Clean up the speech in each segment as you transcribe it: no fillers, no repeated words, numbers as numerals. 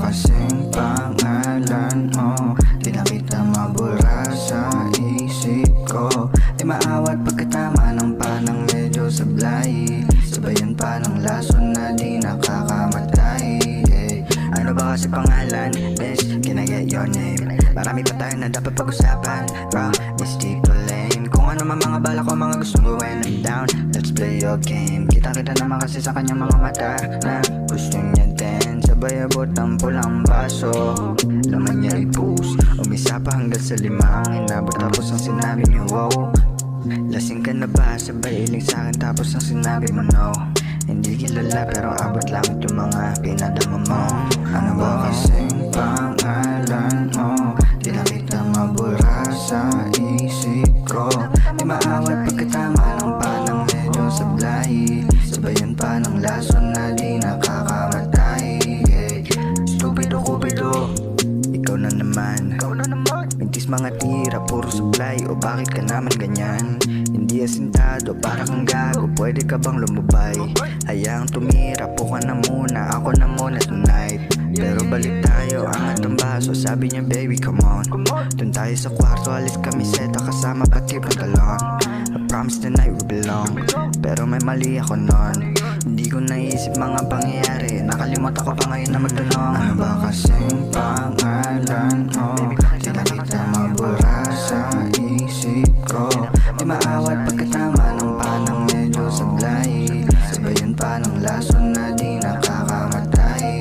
kasing pangalan mo? Di na kita mabura sa isip ko. Di maawat pagkatama ng panang medyo sablay. Sabayan pa ng lason na di nakakamatay. Ano ba kasi pangalan? Bitch, can I get your name? Marami pa tayo na dapat pag-usapan. Bro, Miss Tito Lane. Kung ano man mga bala ko, mga gustong gawin, I'm down. Let's play your game. Kita-kita naman kasi sa kanyang mga mata na gusto niya din. Sabay abot ang pulang baso, laman niya i-boost. Umisa pa hanggang sa 5 ang inabot. Tapos ang sinabi niyo, wow, lasing ka na ba? Sabay iling sa'kin tapos ang sinabi mo, no. Hindi kilala pero abot lang yung mga pinadama mo. Ano ba kasing pangalan mo? Di na kita mabura sa isip ko. Di maawat pagkatama ng panang medyo sablay. Sabayan pa ng lason na di nakakamatay. Stupido kupido, ikaw na naman. Mintis mga tira, puro supply. O bakit ka naman ganyan? Hindi asintado, para kang gago. Pwede ka bang lumubay? Hayang tumira, po ka na muna. Ako na muna tonight. Pero balik tayo, angat ang baso. Sabi niya baby come on. Dun tayo sa kwarto, alis kami seta. Kasama pati pantalon. I promise tonight we belong. Pero may mali ako nun. Hindi ko naisip mga pangyayari. Nakalimutan ko pa ngayon na magtanong. Ano ba kasing pangalan mo? Di na kita mabura sa isip ko. Di maawat pagkatama ng panang medyo sablay. Sabayan pa ng lason na di nakakamatay.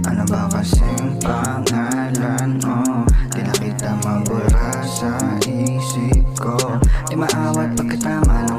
Ano ba kasing pangalan mo? Di na kita mabura sa isip ko. Di maawat pagkatama ng